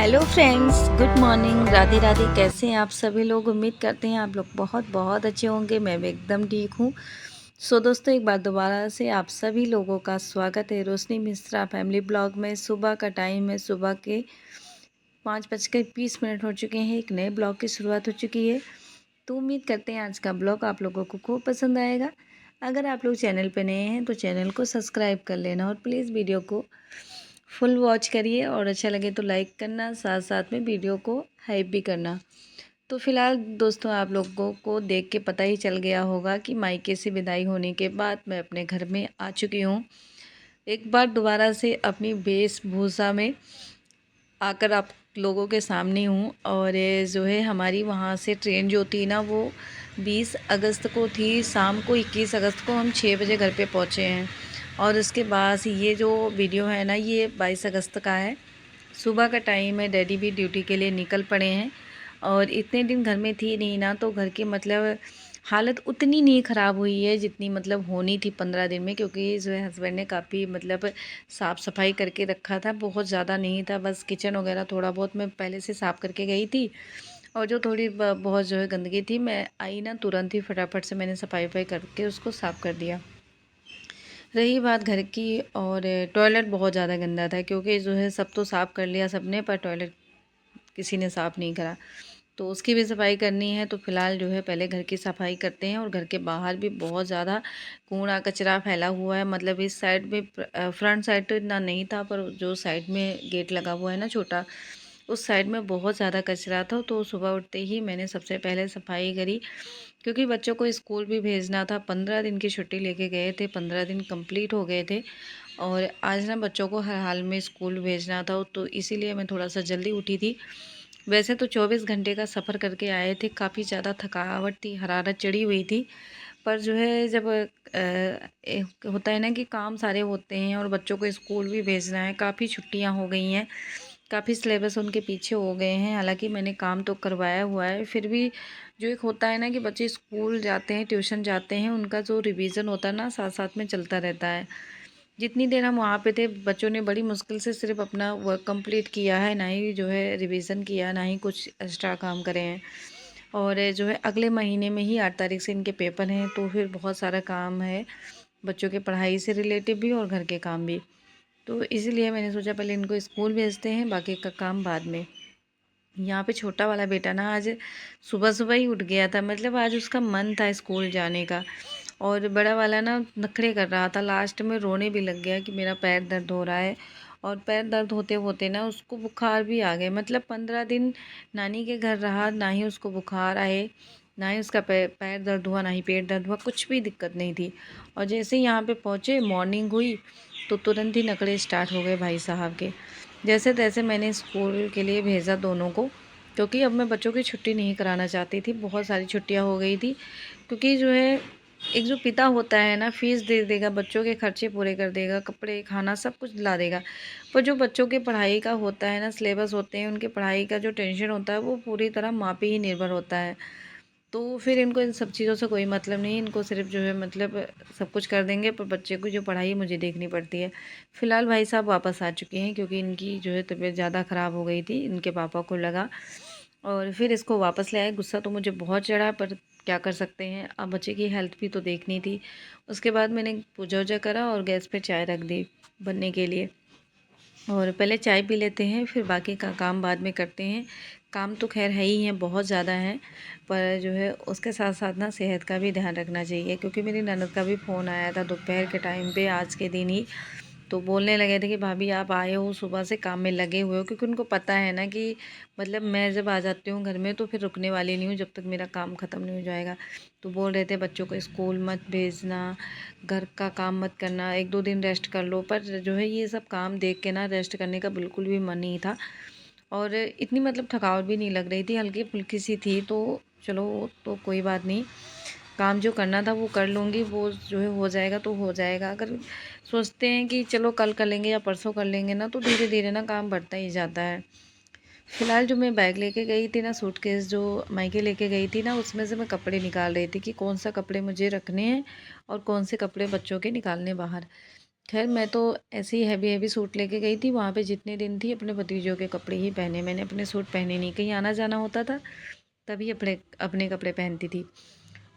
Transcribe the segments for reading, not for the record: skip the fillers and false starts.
Hello friends, good morning. Radhe Radhe. कैसे हैं आप सभी लोग? उम्मीद करते हैं आप लोग बहुत बहुत अच्छे होंगे। मैं भी एकदम ठीक हूँ। दोस्तों, एक बार दोबारा से आप सभी लोगों का स्वागत है रोशनी मिश्रा फैमिली ब्लॉग में। सुबह का टाइम है, सुबह के 5:20 हो चुके हैं। एक नए ब्लॉग की शुरुआत हो चुकी है। तो उम्मीद करते हैं आज का ब्लॉग आप लोगों को खूब पसंद आएगा। अगर आप लोग चैनल पर नए हैं तो चैनल को सब्सक्राइब कर लेना और प्लीज़ वीडियो को फुल वॉच करिए और अच्छा लगे तो लाइक करना, साथ साथ में वीडियो को हाइप भी करना। तो फिलहाल दोस्तों, आप लोगों को देख के पता ही चल गया होगा कि मायके से विदाई होने के बाद मैं अपने घर में आ चुकी हूँ। एक बार दोबारा से अपनी वेशभूषा में आकर आप लोगों के सामने हूँ। और ये जो है हमारी वहाँ से ट्रेन जो थी ना, वो 20 अगस्त को थी। शाम को 21 अगस्त को हम 6 बजे घर पे पहुँचे हैं। और उसके बाद ये जो वीडियो है ना, ये 22 अगस्त का है। सुबह का टाइम है, डैडी भी ड्यूटी के लिए निकल पड़े हैं। और इतने दिन घर में थी नहीं ना, तो घर की मतलब हालत उतनी नहीं ख़राब हुई है जितनी मतलब होनी थी 15 दिन में, क्योंकि जो है हस्बैंड ने काफ़ी मतलब साफ़ सफाई करके रखा था। बहुत ज़्यादा नहीं था, बस किचन वगैरह थोड़ा बहुत मैं पहले से साफ़ करके गई थी। और जो थोड़ी बहुत जो है गंदगी थी, मैं आई ना तुरंत ही फटाफट से मैंने सफाई वफाई करके उसको साफ़ कर दिया। रही बात घर की, और टॉयलेट बहुत ज़्यादा गंदा था, क्योंकि जो है सब तो साफ़ कर लिया सबने, पर टॉयलेट किसी ने साफ़ नहीं करा। तो उसकी भी सफाई करनी है। तो फ़िलहाल जो है पहले घर की सफाई करते हैं। और घर के बाहर भी बहुत ज़्यादा कूड़ा कचरा फैला हुआ है। मतलब इस साइड में फ्रंट साइड तो इतना नहीं था, पर जो साइड में गेट लगा हुआ है ना छोटा, उस साइड में बहुत ज़्यादा कचरा था। तो सुबह उठते ही मैंने सबसे पहले सफाई करी, क्योंकि बच्चों को स्कूल भी भेजना था। 15 दिन की छुट्टी लेके गए थे, 15 दिन कंप्लीट हो गए थे। और आज ना बच्चों को हर हाल में स्कूल भेजना था, तो इसीलिए मैं थोड़ा सा जल्दी उठी थी। वैसे तो 24 घंटे का सफ़र करके आए थे, काफ़ी ज़्यादा थकावट थी, हरारत चढ़ी हुई थी। पर जो है जब एक होता है ना कि काम सारे होते हैं और बच्चों को स्कूल भी भेजना है, काफ़ी छुट्टियां हो गई हैं, काफ़ी सिलेबस उनके पीछे हो गए हैं। हालांकि मैंने काम तो करवाया हुआ है, फिर भी जो एक होता है ना कि बच्चे स्कूल जाते हैं, ट्यूशन जाते हैं, उनका जो रिवीजन होता है ना, साथ साथ में चलता रहता है। जितनी देर हम वहाँ पे थे, बच्चों ने बड़ी मुश्किल से सिर्फ अपना वर्क कंप्लीट किया है, ना ही जो है रिवीजन किया, ना ही कुछ एक्स्ट्रा काम करे हैं। और जो है अगले महीने में ही 8 तारीख से इनके पेपर हैं, तो फिर बहुत सारा काम है बच्चों के पढ़ाई से रिलेटिव भी और घर के काम भी। तो इसीलिए मैंने सोचा पहले इनको स्कूल भेजते हैं, बाकी का काम बाद में। यहाँ पे छोटा वाला बेटा ना आज सुबह सुबह ही उठ गया था, मतलब आज उसका मन था स्कूल जाने का। और बड़ा वाला ना नखरे कर रहा था, लास्ट में रोने भी लग गया कि मेरा पैर दर्द हो रहा है। और पैर दर्द होते होते ना उसको बुखार भी आ गया। मतलब 15 दिन नानी के घर रहा, ना ही उसको बुखार आए, ना ही उसका पैर दर्द हुआ, ना ही पेट दर्द हुआ, कुछ भी दिक्कत नहीं थी। और जैसे ही यहाँ पे पहुँचे, मॉर्निंग हुई, तो तुरंत ही नखरे स्टार्ट हो गए भाई साहब के। जैसे तैसे मैंने स्कूल के लिए भेजा दोनों को, क्योंकि अब मैं बच्चों की छुट्टी नहीं कराना चाहती थी। बहुत सारी छुट्टियां हो गई थी, क्योंकि जो है एक जो पिता होता है ना, फीस दे देगा, बच्चों के खर्चे पूरे कर देगा, कपड़े खाना सब कुछ दिला देगा, पर जो बच्चों के पढ़ाई का होता है ना, सिलेबस होते हैं, उनके पढ़ाई का जो टेंशन होता है, वो पूरी तरह माँ पे ही निर्भर होता है। तो फिर इनको इन सब चीज़ों से कोई मतलब नहीं, इनको सिर्फ जो है मतलब सब कुछ कर देंगे, पर बच्चे को जो पढ़ाई मुझे देखनी पड़ती है। फ़िलहाल भाई साहब वापस आ चुके हैं, क्योंकि इनकी जो है तबीयत ज़्यादा ख़राब हो गई थी, इनके पापा को लगा। और फिर इसको वापस ले आए। गुस्सा तो मुझे बहुत चढ़ा, पर क्या कर सकते हैं, अब बच्चे की हेल्थ भी तो देखनी थी। उसके बाद मैंने पूजा वूजा करा और गैस पे चाय रख दी बनने के लिए। और पहले चाय पी लेते हैं, फिर बाकी का काम बाद में करते हैं। काम तो खैर है ही है, बहुत ज़्यादा है, पर जो है उसके साथ साथ ना सेहत का भी ध्यान रखना चाहिए। क्योंकि मेरी ननद का भी फ़ोन आया था दोपहर के टाइम पे, आज के दिन ही। तो बोलने लगे थे कि भाभी आप आए हो, सुबह से काम में लगे हुए हो, क्योंकि उनको पता है ना कि मतलब मैं जब आ जाती हूँ घर में तो फिर रुकने वाली नहीं हूँ जब तक मेरा काम ख़त्म नहीं हो जाएगा। तो बोल रहे थे बच्चों को स्कूल मत भेजना, घर का काम मत करना, 1-2 दिन रेस्ट कर लो। पर जो है ये सब काम देख के ना रेस्ट करने का बिल्कुल भी मन नहीं था। और इतनी मतलब थकावट भी नहीं लग रही थी, हल्की फुल्की सी थी। तो चलो, तो कोई बात नहीं, काम जो करना था वो कर लूँगी, वो जो है हो जाएगा तो हो जाएगा। अगर सोचते हैं कि चलो कल कर लेंगे या परसों कर लेंगे ना, तो धीरे धीरे ना काम बढ़ता ही जाता है। फ़िलहाल जो मैं बैग लेके गई थी ना, सूटकेस जो मायके लेके गई थी ना, उसमें से मैं कपड़े निकाल रही थी कि कौन सा कपड़े मुझे रखने हैं और कौन से कपड़े बच्चों के निकालने बाहर। खैर मैं तो ऐसे ही हैवी हैवी सूट लेके गई थी। वहाँ पे जितने दिन थी अपने भतीजों के कपड़े ही पहने, मैंने अपने सूट पहने नहीं। कहीं आना जाना होता था तभी अपने अपने कपड़े पहनती थी।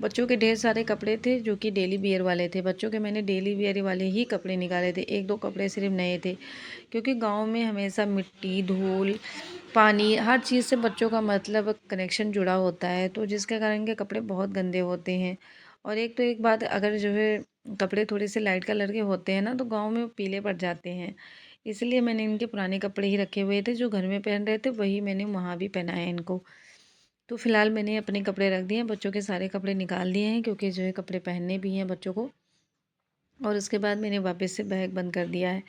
बच्चों के ढेर सारे कपड़े थे जो कि डेली वियर वाले थे। बच्चों के मैंने डेली वियर वाले ही कपड़े निकाले थे, एक दो कपड़े सिर्फ नए थे, क्योंकि गांव में हमेशा मिट्टी, धूल, पानी, हर चीज़ से बच्चों का मतलब कनेक्शन जुड़ा होता है, तो जिसके कारण के कपड़े बहुत गंदे होते हैं। और एक तो एक बात, अगर जो है कपड़े थोड़े से लाइट कलर के होते हैं ना तो गांव में पीले पड़ जाते हैं। इसलिए मैंने इनके पुराने कपड़े ही रखे हुए थे, जो घर में पहन रहे थे वही मैंने वहाँ भी पहनाया इनको। तो फिलहाल मैंने अपने कपड़े रख दिए हैं, बच्चों के सारे कपड़े निकाल दिए हैं, क्योंकि जो है कपड़े पहनने भी हैं बच्चों को। और उसके बाद मैंने वापस से बैग बंद कर दिया है।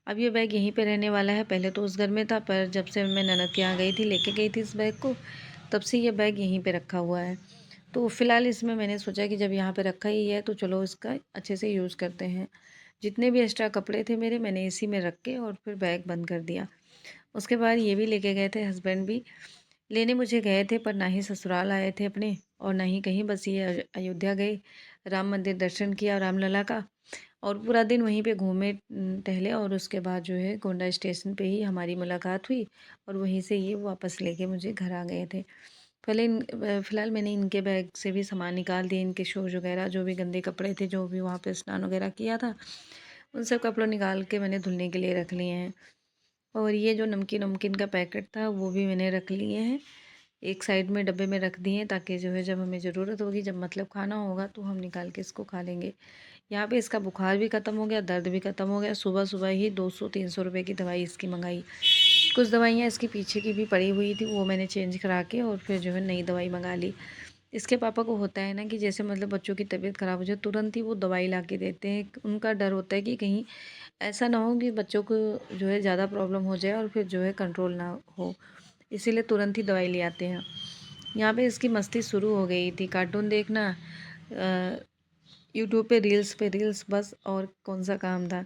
अब ये बैग यहीं पे रहने वाला है। पहले तो उस घर में था, पर जब से मैं ननद के यहाँ गई थी, लेके गई थी इस बैग को, तब से ये बैग यहीं पे रखा हुआ है। तो फ़िलहाल इसमें मैंने सोचा कि जब यहाँ पे रखा ही है तो चलो इसका अच्छे से यूज़ करते हैं। जितने भी एक्स्ट्रा कपड़े थे मेरे, मैंने इसी में रख के और फिर बैग बंद कर दिया। उसके बाद ये भी लेके गए थे, हस्बैंड भी लेने मुझे गए थे, पर ना ही ससुराल आए थे अपने और ना ही कहीं, बस ये अयोध्या गए, राम मंदिर दर्शन किया रामलला का, और पूरा दिन वहीं पे घूमे, टहले, और उसके बाद जो है गोंडा स्टेशन पे ही हमारी मुलाकात हुई और वहीं से ये वापस लेके मुझे घर आ गए थे। फ़िलहाल मैंने इनके बैग से भी सामान निकाल दिए, इनके शूज़ वगैरह, जो भी गंदे कपड़े थे, जो भी वहाँ पे स्नान वगैरह किया था, उन सब कपड़ों निकाल के मैंने धुलने के लिए रख लिए हैं। और ये जो नमकीन नमकीन का पैकेट था वो भी मैंने रख लिए हैं, एक साइड में डब्बे में रख दिए हैं, ताकि जो है जब हमें ज़रूरत होगी, जब मतलब खाना होगा तो हम निकाल के इसको खा लेंगे। यहाँ पे इसका बुखार भी ख़त्म हो गया, दर्द भी ख़त्म हो गया। सुबह सुबह ही 200-300 रुपए की दवाई इसकी मंगाई। कुछ दवाइयाँ इसकी पीछे की भी पड़ी हुई थी, वो मैंने चेंज करा के और फिर जो है नई दवाई मंगा ली। इसके पापा को होता है ना कि जैसे मतलब बच्चों की तबीयत ख़राब हो जाए तुरंत ही वो दवाई ला के देते हैं। उनका डर होता है कि कहीं ऐसा ना हो कि बच्चों को जो है ज़्यादा प्रॉब्लम हो जाए और फिर जो है कंट्रोल ना हो, इसीलिए तुरंत ही दवाई ले आते हैं। यहाँ पे इसकी मस्ती शुरू हो गई थी, कार्टून देखना, यूट्यूब पे रील्स, बस और कौन सा काम था।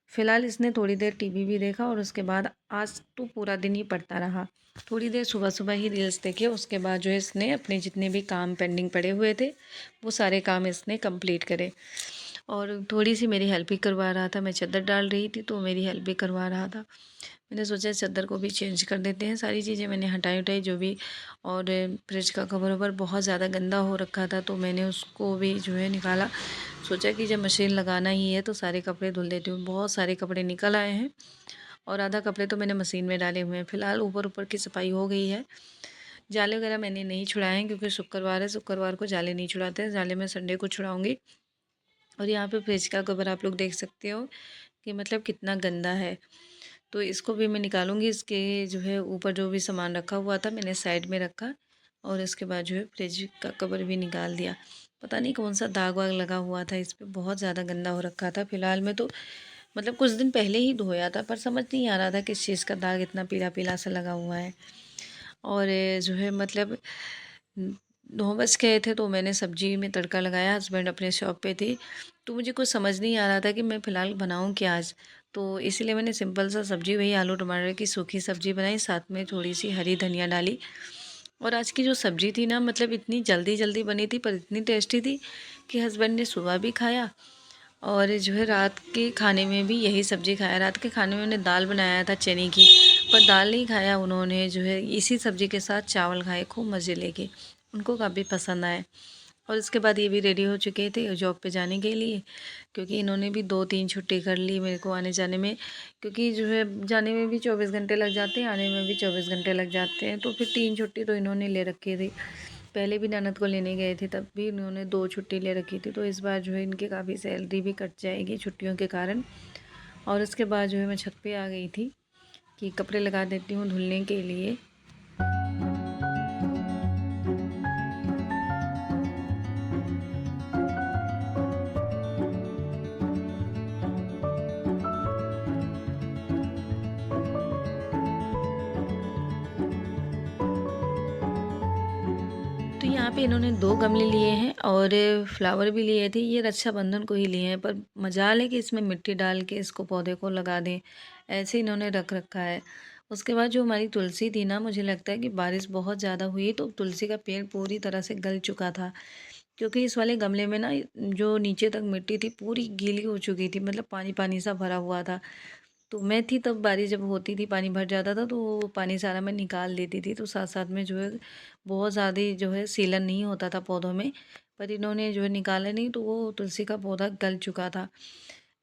फ़िलहाल इसने थोड़ी देर टीवी भी देखा और उसके बाद आज तो पूरा दिन ही पढ़ता रहा। थोड़ी देर सुबह सुबह ही रील्स देखे, उसके बाद जो है इसने अपने जितने भी काम पेंडिंग पड़े हुए थे वो सारे काम इसने कंप्लीट करे। और थोड़ी सी मेरी हेल्प भी करवा रहा था, मैं चादर डाल रही थी तो मेरी हेल्प भी करवा रहा था। मैंने सोचा चादर को भी चेंज कर देते हैं, सारी चीज़ें मैंने हटाई उठाई जो भी। और फ्रिज का कवर ववर बहुत ज़्यादा गंदा हो रखा था तो मैंने उसको भी जो है निकाला। सोचा कि जब मशीन लगाना ही है तो सारे कपड़े धुल देती हूँ। बहुत सारे कपड़े निकल आए हैं और आधा कपड़े तो मैंने मशीन में डाले हुए हैं। फ़िलहाल ऊपर ऊपर की सफाई हो गई है। जाले वगैरह मैंने नहीं छुड़ाए हैं, क्योंकि शुक्रवार है, शुक्रवार को जाले नहीं छुड़ाते हैं, जाले मैं संडे को छुड़ाऊँगी। और यहाँ पे फ्रिज का कवर आप लोग देख सकते हो कि मतलब कितना गंदा है। तो इसको भी मैं निकालूंगी। इसके जो है ऊपर जो भी सामान रखा हुआ था मैंने साइड में रखा, और इसके बाद जो है फ्रिज का कवर भी निकाल दिया। पता नहीं कौन सा दाग वाग लगा हुआ था इस पे, बहुत ज़्यादा गंदा हो रखा था। फिलहाल में तो मतलब कुछ दिन पहले ही धोया था, पर समझ नहीं आ रहा था किस चीज़ का दाग इतना पीला पीला सा लगा हुआ है। और जो है मतलब 9 बज गए थे तो मैंने सब्जी में तड़का लगाया, हस्बैंड अपने शॉप पे थे, तो मुझे कुछ समझ नहीं आ रहा था कि मैं फ़िलहाल बनाऊँ क्या आज। तो इसीलिए मैंने सिंपल सा सब्जी, वही आलू टमाटर की सूखी सब्जी बनाई, साथ में थोड़ी सी हरी धनिया डाली। और आज की जो सब्जी थी ना, मतलब इतनी जल्दी जल्दी बनी थी पर इतनी टेस्टी थी कि हस्बैंड ने सुबह भी खाया और जो है रात के खाने में भी यही सब्ज़ी खाया। रात के खाने में उन्होंने दाल बनाया था चने की, पर दाल नहीं खाया उन्होंने, जो है इसी सब्ज़ी के साथ चावल खाए खूब मज़े लेके, उनको काफ़ी पसंद आए। और इसके बाद ये भी रेडी हो चुके थे जॉब पे जाने के लिए, क्योंकि इन्होंने भी 2-3 छुट्टी कर ली मेरे को आने जाने में, क्योंकि जो है जाने में भी 24 घंटे लग जाते हैं, आने में भी 24 घंटे लग जाते हैं, तो फिर 3 छुट्टी तो इन्होंने ले रखी थी। पहले भी ननद को लेने गए थे तब भी इन्होंने 2 छुट्टी ले रखी थी, तो इस बार जो है इनकी काफ़ी सैलरी भी कट जाएगी छुट्टियों के कारण। और उसके बाद जो है मैं छत पे आ गई थी कि कपड़े लगा देती हूँ धुलने के लिए। तो यहाँ पे इन्होंने 2 गमले लिए हैं और फ्लावर भी लिए थे, ये रक्षाबंधन को ही लिए हैं, पर मजाल है कि इसमें मिट्टी डाल के इसको पौधे को लगा दें, ऐसे इन्होंने रख रखा है। उसके बाद जो हमारी तुलसी थी ना, मुझे लगता है कि बारिश बहुत ज़्यादा हुई तो तुलसी का पेड़ पूरी तरह से गल चुका था, क्योंकि इस वाले गमले में ना जो नीचे तक मिट्टी थी पूरी गीली हो चुकी थी, मतलब पानी पानी सा भरा हुआ था। तो मैं थी तब, बारिश जब होती थी पानी भर जाता था तो वो पानी सारा मैं निकाल देती थी। तो साथ साथ में जो है बहुत ज़्यादा जो है सीलन नहीं होता था पौधों में, पर इन्होंने जो है निकाला नहीं, तो वो तुलसी का पौधा गल चुका था।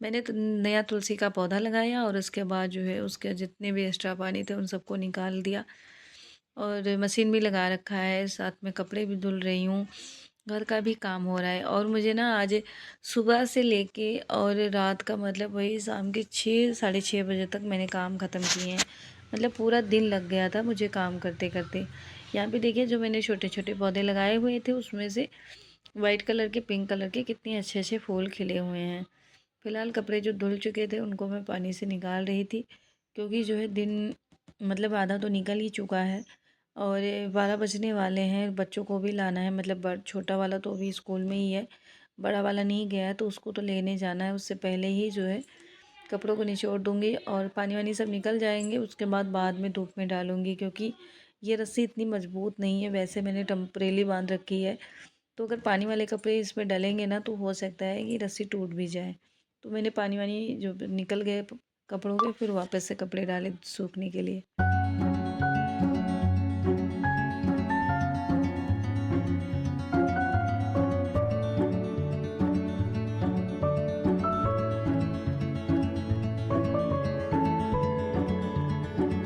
मैंने तो नया तुलसी का पौधा लगाया और उसके बाद जो है उसके जितने भी एक्स्ट्रा पानी थे उन सबको निकाल दिया। और मशीन भी लगा रखा है, साथ में कपड़े भी धुल रही हूँ, घर का भी काम हो रहा है। और मुझे ना आज सुबह से लेके और रात का मतलब वही शाम के 6 साढ़े 6 बजे तक मैंने काम ख़त्म किए हैं। मतलब पूरा दिन लग गया था मुझे काम करते करते। यहाँ पे देखिए जो मैंने छोटे छोटे पौधे लगाए हुए थे उसमें से वाइट कलर के, पिंक कलर के कितने अच्छे अच्छे फूल खिले हुए हैं। फ़िलहाल कपड़े जो धुल चुके थे उनको मैं पानी से निकाल रही थी, क्योंकि जो है दिन मतलब आधा तो निकल ही चुका है और 12 बजने वाले हैं। बच्चों को भी लाना है, मतलब छोटा वाला तो अभी स्कूल में ही है, बड़ा वाला नहीं गया है तो उसको तो लेने जाना है। उससे पहले ही जो है कपड़ों को निचोड़ दूँगी और पानी वानी सब निकल जाएंगे, उसके बाद में धूप में डालूँगी। क्योंकि ये रस्सी इतनी मजबूत नहीं है, वैसे मैंने टेम्परेली बांध रखी है, तो अगर पानी वाले कपड़े इसमें डलेंगे ना तो हो सकता है कि रस्सी टूट भी जाए। तो मैंने पानी वानी जो निकल गए कपड़ों के, फिर वापस से कपड़े डाले सूखने के लिए।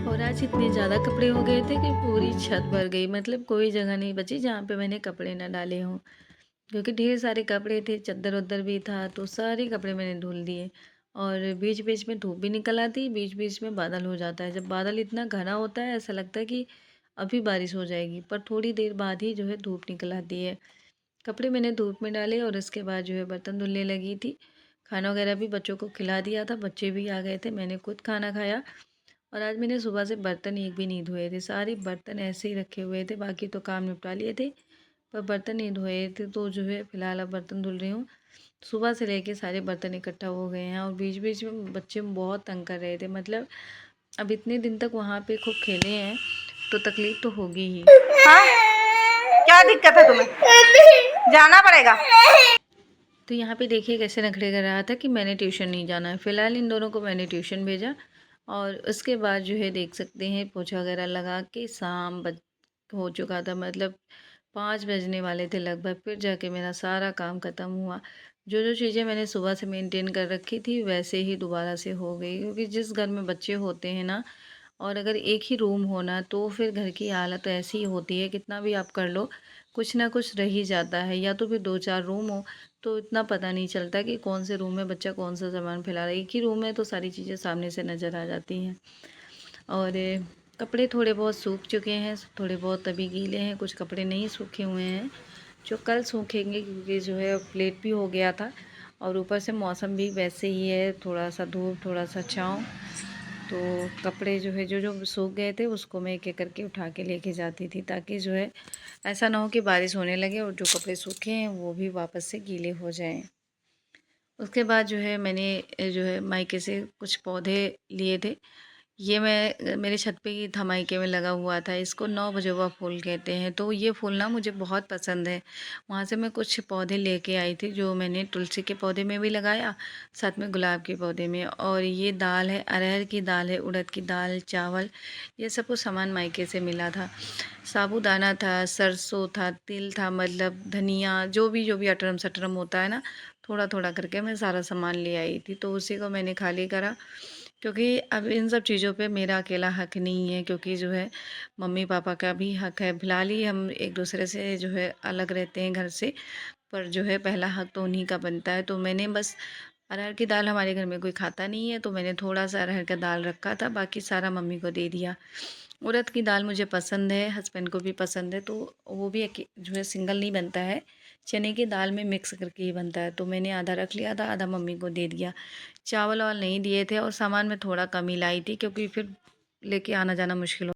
और आज इतने ज़्यादा कपड़े हो गए थे कि पूरी छत भर गई, मतलब कोई जगह नहीं बची जहाँ पे मैंने कपड़े ना डाले हों। क्योंकि ढेर सारे कपड़े थे, चद्दर वद्दर भी था, तो सारे कपड़े मैंने धुल दिए। और बीच बीच में धूप भी निकल आती, बीच बीच में बादल हो जाता है। जब बादल इतना घना होता है ऐसा लगता है कि अभी बारिश हो जाएगी, पर थोड़ी देर बाद ही जो है धूप निकल आती है। कपड़े मैंने धूप में डाले और उसके बाद जो है बर्तन धुलने लगी थी। खाना वगैरह भी बच्चों को खिला दिया था, बच्चे भी आ गए थे, मैंने खुद खाना खाया। और आज मैंने सुबह से बर्तन एक भी नहीं धोए थे, सारे बर्तन ऐसे ही रखे हुए थे, बाकी तो काम निपटा लिए थे, पर बर्तन नहीं धोए थे। तो जो है फ़िलहाल अब बर्तन धुल रही हूँ। सुबह से लेके सारे बर्तन इकट्ठा हो गए हैं और बीच बीच में बच्चे बहुत तंग कर रहे थे। मतलब अब इतने दिन तक वहाँ पे खूब खेले हैं तो तकलीफ़ तो होगी ही। हाँ? क्या दिक्कत है तुम्हें? जाना पड़ेगा। तो यहाँ पे देखिए कैसे नखरे कर रहा था कि मैंने ट्यूशन नहीं जाना है। फ़िलहाल इन दोनों को मैंने ट्यूशन भेजा और उसके बाद जो है देख सकते हैं पोछा वगैरह लगा के शाम हो चुका था, मतलब 5 बजने वाले थे लगभग। फिर जाके मेरा सारा काम ख़त्म हुआ। जो जो चीज़ें मैंने सुबह से मेंटेन कर रखी थी वैसे ही दोबारा से हो गई, क्योंकि जिस घर में बच्चे होते हैं ना और अगर एक ही रूम होना तो फिर घर की हालत ऐसी ही होती है, कितना भी आप कर लो कुछ ना कुछ रह ही जाता है। या तो फिर 2-4 रूम हो तो इतना पता नहीं चलता कि कौन से रूम में बच्चा कौन सा सामान फैला रहा है। एक ही रूम में तो सारी चीज़ें सामने से नज़र आ जाती हैं। और कपड़े थोड़े बहुत सूख चुके हैं, थोड़े बहुत अभी गीले हैं, कुछ कपड़े नहीं सूखे हुए हैं जो कल सूखेंगे, क्योंकि जो है लेट भी हो गया था और ऊपर से मौसम भी वैसे ही है, थोड़ा सा धूप थोड़ा सा छाँव। तो कपड़े जो है जो जो सूख गए थे उसको मैं एक एक करके उठा के लेके जाती थी, ताकि जो है ऐसा ना हो कि बारिश होने लगे और जो कपड़े सूखे हैं वो भी वापस से गीले हो जाएं। उसके बाद जो है मैंने जो है मायके से कुछ पौधे लिए थे। ये मैं मेरे छत पे ही था, मायके में लगा हुआ था। इसको 9 बजवा फूल कहते हैं। तो ये फूल ना मुझे बहुत पसंद है। वहाँ से मैं कुछ पौधे लेके आई थी जो मैंने तुलसी के पौधे में भी लगाया, साथ में गुलाब के पौधे में। और ये दाल है, अरहर की दाल है, उड़द की दाल, चावल, ये सब कुछ सामान मायके से मिला था। साबूदाना था, सरसों था, तिल था, मतलब धनिया, जो भी अटरम सटरम होता है ना, थोड़ा थोड़ा करके मैं सारा सामान ले आई थी। तो उसी को मैंने खाली करा, क्योंकि अब इन सब चीज़ों पे मेरा अकेला हक नहीं है, क्योंकि जो है मम्मी पापा का भी हक है। फिलहाल ही हम एक दूसरे से जो है अलग रहते हैं घर से, पर जो है पहला हक तो उन्हीं का बनता है। तो मैंने बस अरहर की दाल, हमारे घर में कोई खाता नहीं है, तो मैंने थोड़ा सा अरहर का दाल रखा था, बाकी सारा मम्मी को दे दिया। उड़द की दाल मुझे पसंद है, हस्बैंड को भी पसंद है, तो वो भी जो है सिंगल नहीं बनता है, चने की दाल में मिक्स करके ही बनता है। तो मैंने आधा रख लिया था, आधा मम्मी को दे दिया। चावल वावल नहीं दिए थे और सामान में थोड़ा कम ही लाई थी, क्योंकि फिर लेके आना जाना मुश्किल हो